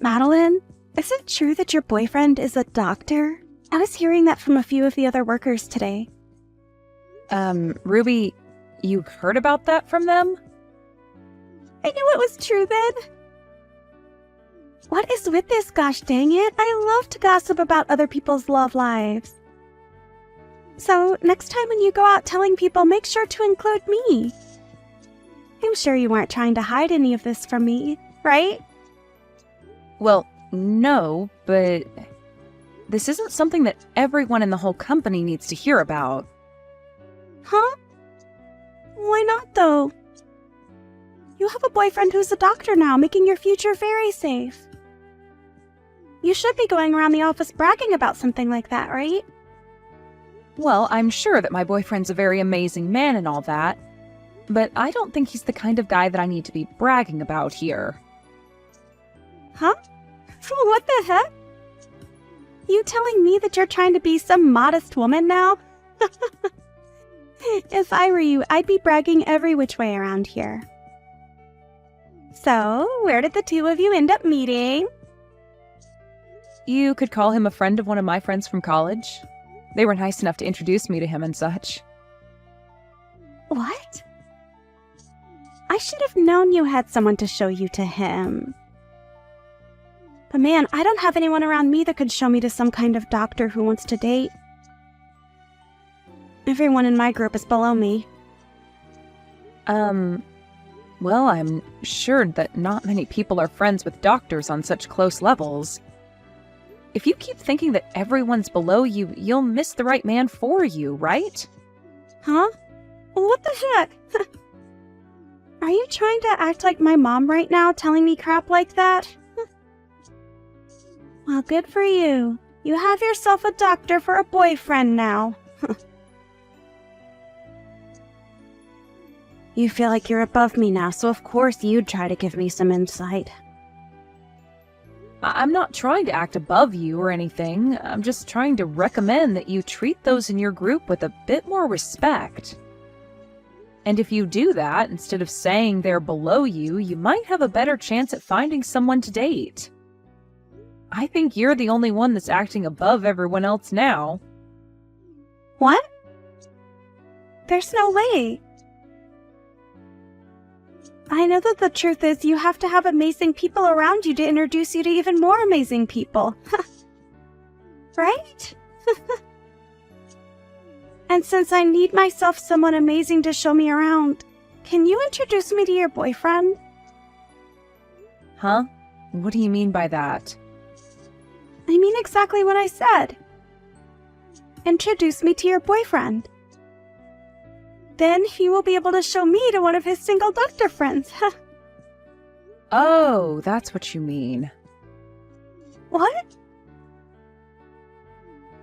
Madeline, is it true that your boyfriend is a doctor? I was hearing that from a few of the other workers today. Ruby, you heard about that from them? I knew it was true then. What is with this, gosh dang it? I love to gossip about other people's love lives. So, next time when you go out telling people, make sure to include me. I'm sure you weren't trying to hide any of this from me, right? Well, no, but this isn't something that everyone in the whole company needs to hear about. Huh? Why not, though? You have a boyfriend who's a doctor now, making your future very safe. You should be going around the office bragging about something like that, right? Well, I'm sure that my boyfriend's a very amazing man and all that, but I don't think he's the kind of guy that I need to be bragging about here. Huh? What the heck? You telling me that you're trying to be some modest woman now? If I were you, I'd be bragging every which way around here. So, where did the two of you end up meeting? You could call him a friend of one of my friends from college. They were nice enough to introduce me to him and such. What? I should have known you had someone to show you to him. But man, I don't have anyone around me that could show me to some kind of doctor who wants to date. Everyone in my group is below me. Well, I'm sure that not many people are friends with doctors on such close levels. If you keep thinking that everyone's below you, you'll miss the right man for you, right? Huh? What the heck? Are you trying to act like my mom right now, telling me crap like that? Well, good for you. You have yourself a doctor for a boyfriend now. You feel like you're above me now, so of course you'd try to give me some insight. I'm not trying to act above you or anything. I'm just trying to recommend that you treat those in your group with a bit more respect. And if you do that, instead of saying they're below you, you might have a better chance at finding someone to date. I think you're the only one that's acting above everyone else now. What? There's no way. I know that the truth is you have to have amazing people around you to introduce you to even more amazing people. Right? And since I need myself someone amazing to show me around, can you introduce me to your boyfriend? Huh? What do you mean by that? I mean exactly what I said. Introduce me to your boyfriend. Then he will be able to show me to one of his single doctor friends. Oh, that's what you mean. What?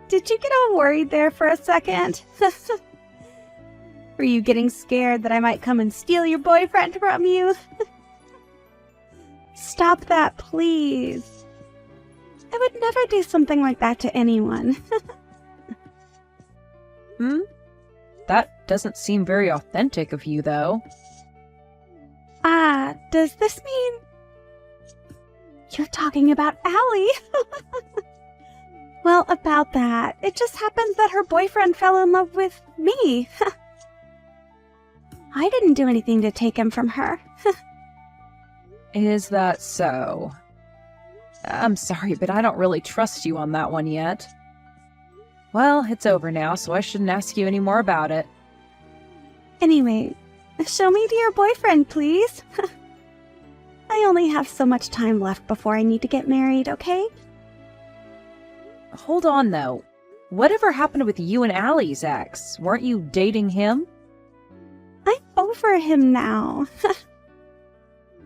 Did you get all worried there for a second? Were you getting scared that I might come and steal your boyfriend from you? Stop that, please. I would never do something like that to anyone. That doesn't seem very authentic of you, though. Does this mean... You're talking about Allie? Well, about that, it just happens that her boyfriend fell in love with me. I didn't do anything to take him from her. Is that so? I'm sorry, but I don't really trust you on that one yet. Well, it's over now, so I shouldn't ask you any more about it. Anyway, show me to your boyfriend, please. I only have so much time left before I need to get married, okay? Hold on, though. Whatever happened with you and Allie's ex? Weren't you dating him? I'm over him now.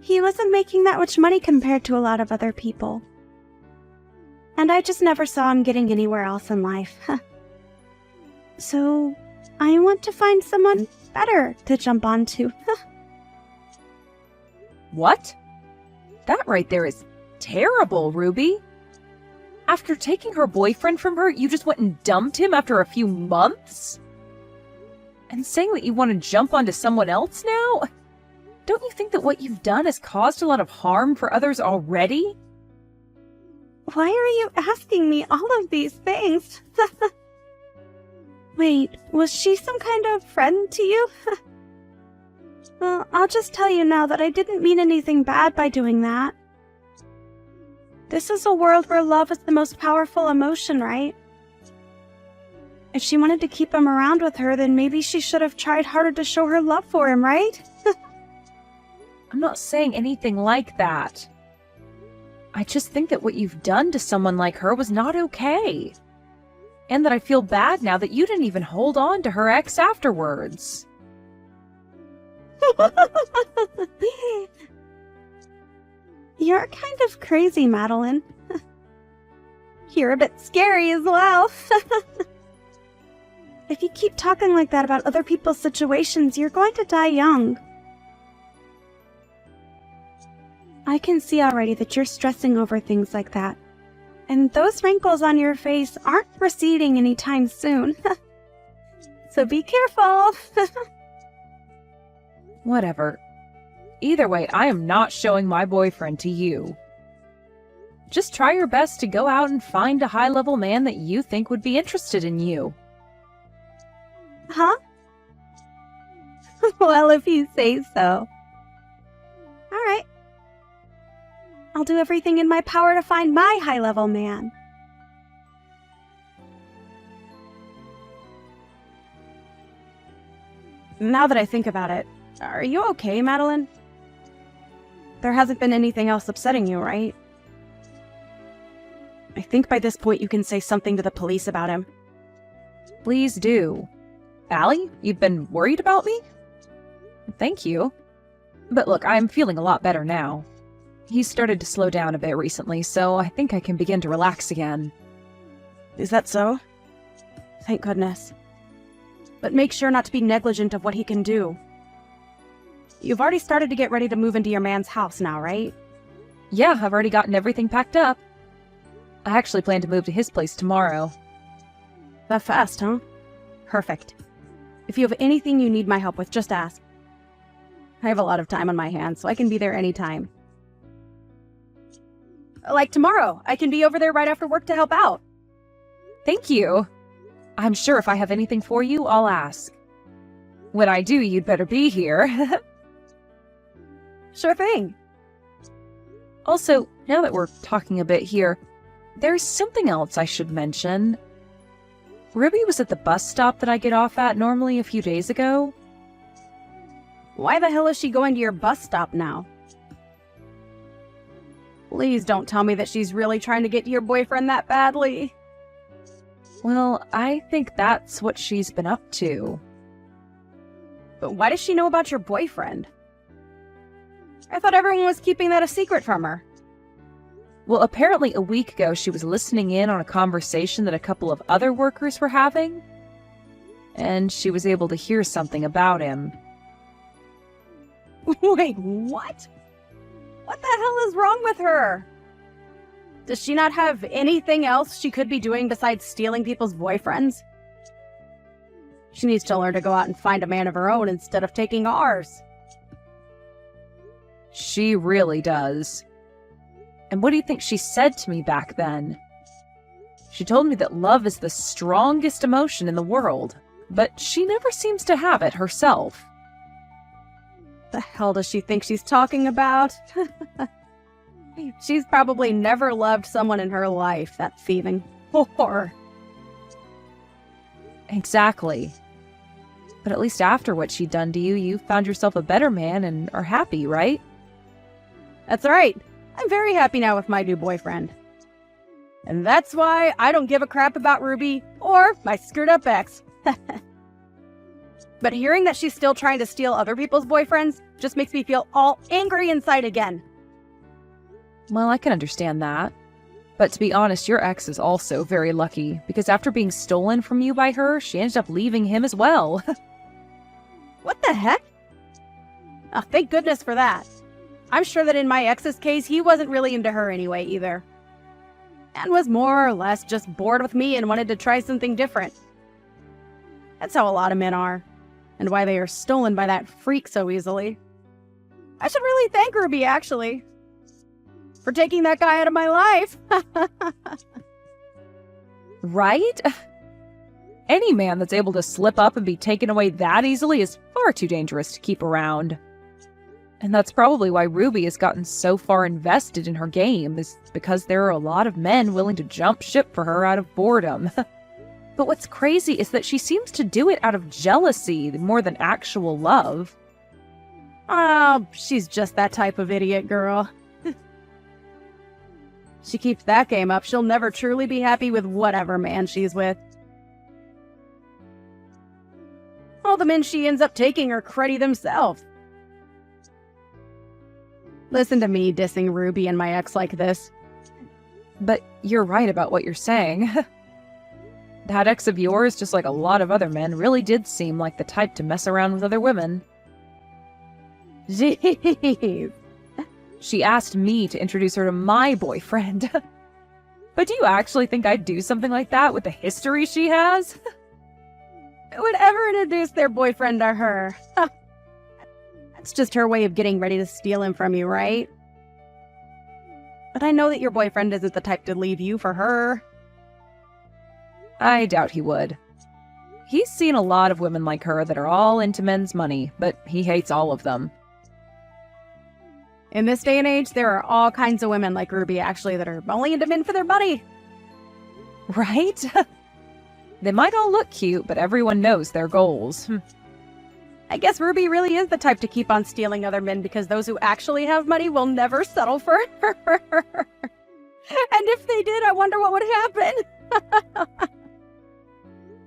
He wasn't making that much money compared to a lot of other people. And I just never saw him getting anywhere else in life. So, I want to find someone better to jump onto. What? That right there is terrible, Ruby. After taking her boyfriend from her, you just went and dumped him after a few months? And saying that you want to jump onto someone else now? Don't you think that what you've done has caused a lot of harm for others already? Why are you asking me all of these things? Wait, was she some kind of friend to you? Well, I'll just tell you now that I didn't mean anything bad by doing that. This is a world where love is the most powerful emotion, right? If she wanted to keep him around with her, then maybe she should have tried harder to show her love for him, right? I'm not saying anything like that. I just think that what you've done to someone like her was not okay. And that I feel bad now that you didn't even hold on to her ex afterwards. You're kind of crazy, Madeline. You're a bit scary as well. If you keep talking like that about other people's situations, you're going to die young. I can see already that you're stressing over things like that. And those wrinkles on your face aren't receding anytime soon. So be careful. Whatever. Either way, I am not showing my boyfriend to you. Just try your best to go out and find a high-level man that you think would be interested in you. Huh? Well, if you say so. All right. I'll do everything in my power to find my high-level man. Now that I think about it, are you okay, Madeline? There hasn't been anything else upsetting you, right? I think by this point you can say something to the police about him. Please do. Allie, you've been worried about me? Thank you. But look, I'm feeling a lot better now. He's started to slow down a bit recently, so I think I can begin to relax again. Is that so? Thank goodness. But make sure not to be negligent of what he can do. You've already started to get ready to move into your man's house now, right? Yeah, I've already gotten everything packed up. I actually plan to move to his place tomorrow. That fast, huh? Perfect. If you have anything you need my help with, just ask. I have a lot of time on my hands, so I can be there anytime. Like tomorrow, I can be over there right after work to help out. Thank you. I'm sure if I have anything for you, I'll ask. When I do, you'd better be here. Sure thing. Also, now that we're talking a bit here, there's something else I should mention. Ruby was at the bus stop that I get off at normally a few days ago. Why the hell is she going to your bus stop now? Please don't tell me that she's really trying to get to your boyfriend that badly. Well, I think that's what she's been up to. But why does she know about your boyfriend? I thought everyone was keeping that a secret from her. Well, apparently a week ago she was listening in on a conversation that a couple of other workers were having, and she was able to hear something about him. Wait, what? What the hell is wrong with her? Does she not have anything else she could be doing besides stealing people's boyfriends? She needs to learn to go out and find a man of her own instead of taking ours. She really does. And what do you think she said to me back then? She told me that love is the strongest emotion in the world, but she never seems to have it herself. The hell does she think she's talking about? She's probably never loved someone in her life, that thieving whore. Exactly. But at least after what she'd done to you, you found yourself a better man and are happy, right? That's right. I'm very happy now with my new boyfriend. And that's why I don't give a crap about Ruby or my screwed-up ex. But hearing that she's still trying to steal other people's boyfriends just makes me feel all angry inside again. Well, I can understand that. But to be honest, your ex is also very lucky, because after being stolen from you by her, she ended up leaving him as well. What the heck? Oh, thank goodness for that. I'm sure that in my ex's case, he wasn't really into her anyway either. And was more or less just bored with me and wanted to try something different. That's how a lot of men are, and why they are stolen by that freak so easily. I should really thank Ruby, actually. for taking that guy out of my life. Right? Any man that's able to slip up and be taken away that easily is far too dangerous to keep around. And that's probably why Ruby has gotten so far invested in her game, is because there are a lot of men willing to jump ship for her out of boredom. But what's crazy is that she seems to do it out of jealousy more than actual love. Oh, she's just that type of idiot girl. She keeps that game up, she'll never truly be happy with whatever man she's with. All the men she ends up taking are cruddy themselves. Listen to me dissing Ruby and my ex like this. But you're right about what you're saying. That ex of yours, just like a lot of other men, really did seem like the type to mess around with other women. Jeez. She asked me to introduce her to my boyfriend. But do you actually think I'd do something like that with the history she has? Who would ever introduce their boyfriend to her? That's just her way of getting ready to steal him from you, right? But I know that your boyfriend isn't the type to leave you for her. I doubt he would. He's seen a lot of women like her that are all into men's money, but he hates all of them. In this day and age, there are all kinds of women like Ruby, actually, that are only into men for their money. Right? They might all look cute, but everyone knows their goals. I guess Ruby really is the type to keep on stealing other men because those who actually have money will never settle for her. And if they did, I wonder what would happen.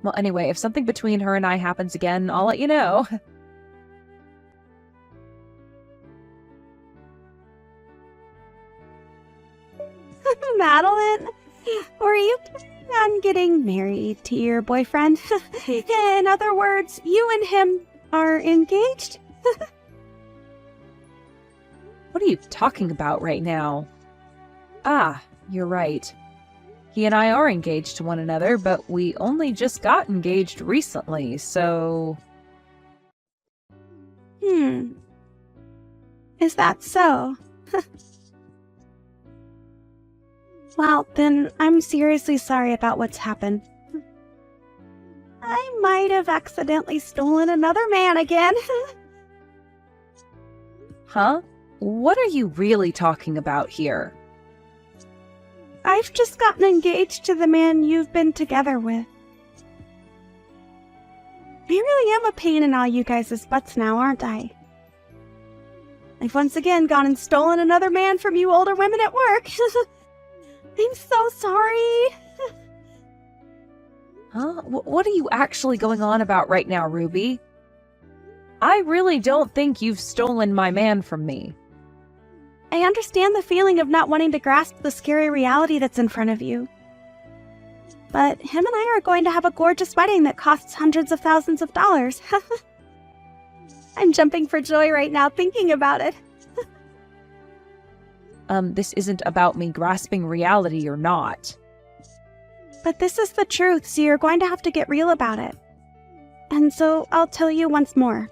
Well, anyway, if something between her and I happens again, I'll let you know. Madeline, were you planning on getting married to your boyfriend? In other words, you and him are engaged? What are you talking about right now? Ah, you're right. He and I are engaged to one another, but we only just got engaged recently, so... Is that so? Well, then, I'm seriously sorry about what's happened. I might have accidentally stolen another man again. Huh? What are you really talking about here? I've just gotten engaged to the man you've been together with. I really am a pain in all you guys' butts now, aren't I? I've once again gone and stolen another man from you older women at work. I'm so sorry. Huh? What are you actually going on about right now, Ruby? I really don't think you've stolen my man from me. I understand the feeling of not wanting to grasp the scary reality that's in front of you. But him and I are going to have a gorgeous wedding that costs hundreds of thousands of dollars. I'm jumping for joy right now thinking about it. This isn't about me grasping reality or not. But this is the truth, so you're going to have to get real about it. And so I'll tell you once more.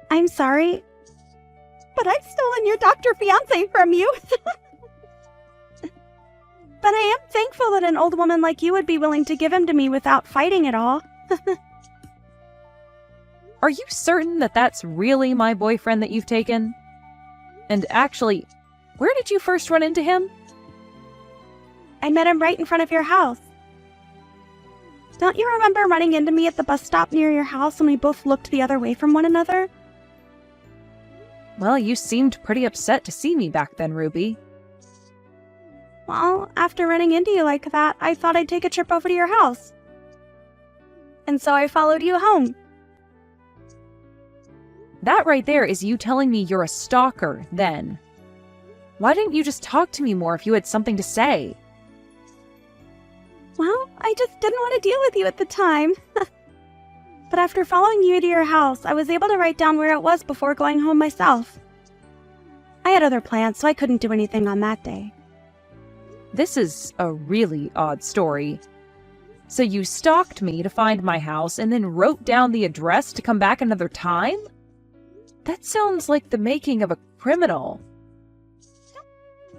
I'm sorry, but I've stolen your doctor fiancé from you. But I am thankful that an old woman like you would be willing to give him to me without fighting at all. Are you certain that that's really my boyfriend that you've taken? And actually, where did you first run into him? I met him right in front of your house. Don't you remember running into me at the bus stop near your house when we both looked the other way from one another? Well, you seemed pretty upset to see me back then, Ruby. Well, after running into you like that, I thought I'd take a trip over to your house. And so I followed you home. That right there is you telling me you're a stalker, then. Why didn't you just talk to me more if you had something to say? Well, I just didn't want to deal with you at the time. But after following you to your house, I was able to write down where it was before going home myself. I had other plans, so I couldn't do anything on that day. This is a really odd story. So you stalked me to find my house and then wrote down the address to come back another time? That sounds like the making of a criminal.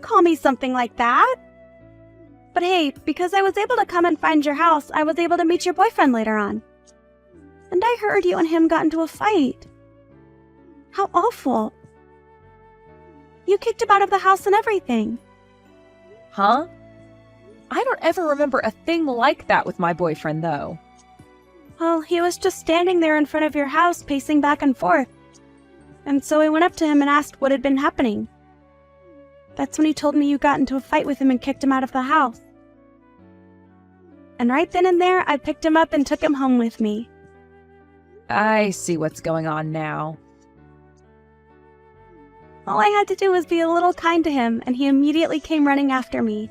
call me something like that. But hey, because I was able to come and find your house, I was able to meet your boyfriend later on. And I heard you and him got into a fight. How awful. You kicked him out of the house and everything. Huh? I don't ever remember a thing like that with my boyfriend, though. Well, he was just standing there in front of your house, pacing back and forth. And so I went up to him and asked what had been happening. That's when he told me you got into a fight with him and kicked him out of the house. And right then and there, I picked him up and took him home with me. I see what's going on now. All I had to do was be a little kind to him, and he immediately came running after me.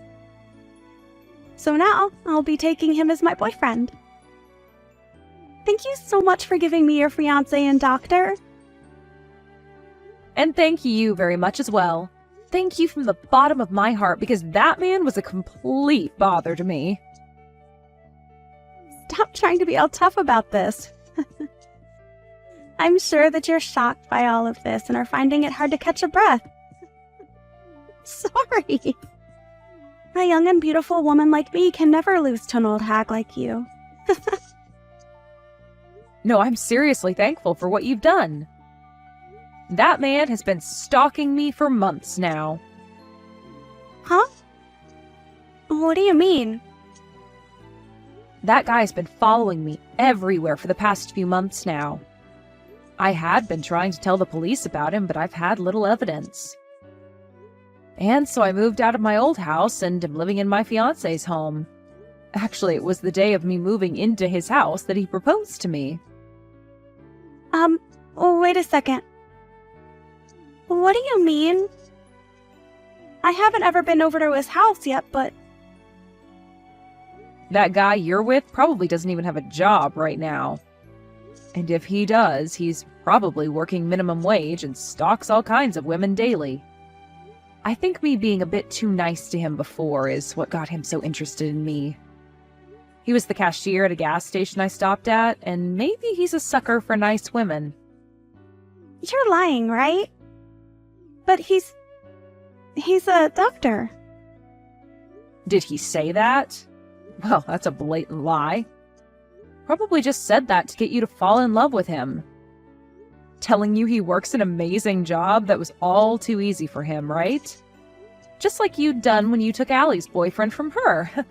So now, I'll be taking him as my boyfriend. Thank you so much for giving me your fiancé and doctor. And thank you very much as well. Thank you from the bottom of my heart, because that man was a complete bother to me. Stop trying to be all tough about this. I'm sure that you're shocked by all of this and are finding it hard to catch a breath. Sorry. A young and beautiful woman like me can never lose to an old hag like you. No, I'm seriously thankful for what you've done. That man has been stalking me for months now. Huh? What do you mean? That guy's been following me everywhere for the past few months now. I had been trying to tell the police about him, but I've had little evidence. And so I moved out of my old house and am living in my fiancé's home. Actually, it was the day of me moving into his house that he proposed to me. Wait a second. What do you mean? I haven't ever been over to his house yet, but... That guy you're with probably doesn't even have a job right now. And if he does, he's probably working minimum wage and stalks all kinds of women daily. I think me being a bit too nice to him before is what got him so interested in me. He was the cashier at a gas station I stopped at, and maybe he's a sucker for nice women. You're lying, right? But he's a doctor. Did he say that? Well, that's a blatant lie. Probably just said that to get you to fall in love with him. Telling you he works an amazing job that was all too easy for him, right? Just like you'd done when you took Allie's boyfriend from her.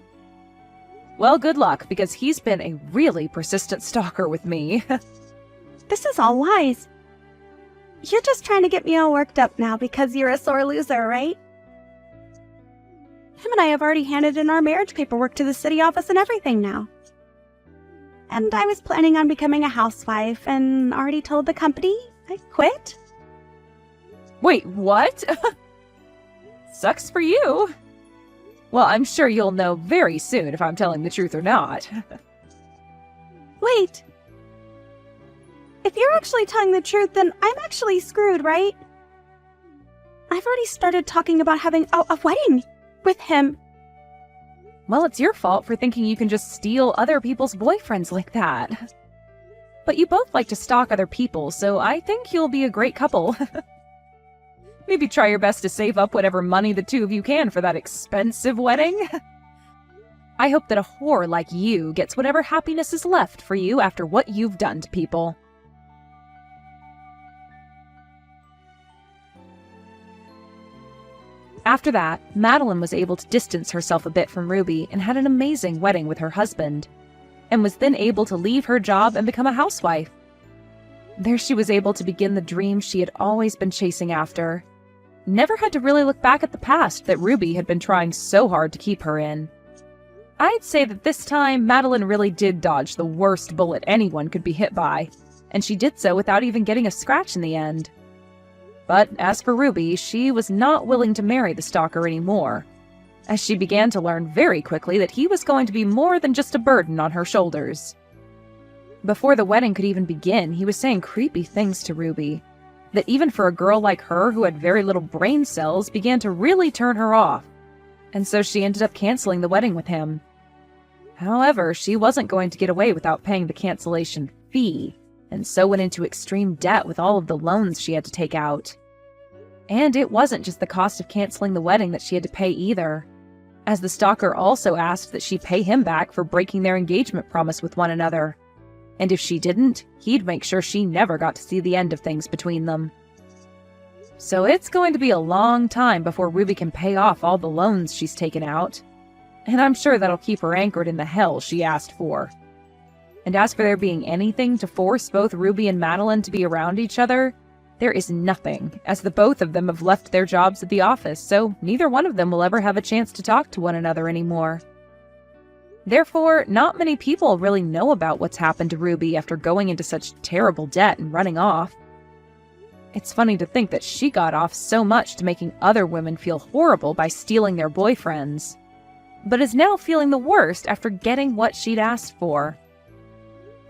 Well, good luck, because he's been a really persistent stalker with me. This is all lies. You're just trying to get me all worked up now because you're a sore loser, right? Him and I have already handed in our marriage paperwork to the city office and everything now. And I was planning on becoming a housewife and already told the company I quit. Wait, what? Sucks for you. Well, I'm sure you'll know very soon if I'm telling the truth or not. Wait. If you're actually telling the truth, then I'm actually screwed, right? I've already started talking about having a wedding with him. Well, it's your fault for thinking you can just steal other people's boyfriends like that. But you both like to stalk other people, so I think you'll be a great couple. Maybe try your best to save up whatever money the two of you can for that expensive wedding. I hope that a whore like you gets whatever happiness is left for you after what you've done to people. After that, Madeline was able to distance herself a bit from Ruby and had an amazing wedding with her husband, and was then able to leave her job and become a housewife. There she was able to begin the dream she had always been chasing after. Never had to really look back at the past that Ruby had been trying so hard to keep her in. I'd say that this time, Madeline really did dodge the worst bullet anyone could be hit by, and she did so without even getting a scratch in the end. But as for Ruby, she was not willing to marry the stalker anymore, as she began to learn very quickly that he was going to be more than just a burden on her shoulders. Before the wedding could even begin, he was saying creepy things to Ruby, that even for a girl like her who had very little brain cells began to really turn her off, and so she ended up canceling the wedding with him. However, she wasn't going to get away without paying the cancellation fee, and so went into extreme debt with all of the loans she had to take out. And it wasn't just the cost of canceling the wedding that she had to pay either, as the stalker also asked that she pay him back for breaking their engagement promise with one another. And if she didn't, he'd make sure she never got to see the end of things between them. So it's going to be a long time before Ruby can pay off all the loans she's taken out. And I'm sure that'll keep her anchored in the hell she asked for. And as for there being anything to force both Ruby and Madeline to be around each other, there is nothing, as the both of them have left their jobs at the office, so neither one of them will ever have a chance to talk to one another anymore. Therefore, not many people really know about what's happened to Ruby after going into such terrible debt and running off. It's funny to think that she got off so much to making other women feel horrible by stealing their boyfriends, but is now feeling the worst after getting what she'd asked for.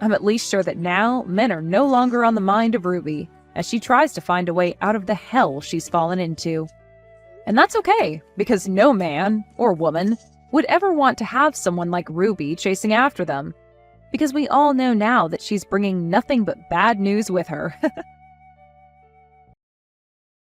I'm at least sure that now men are no longer on the mind of Ruby, as she tries to find a way out of the hell she's fallen into. And that's okay, because no man, or woman, would ever want to have someone like Ruby chasing after them, because we all know now that she's bringing nothing but bad news with her.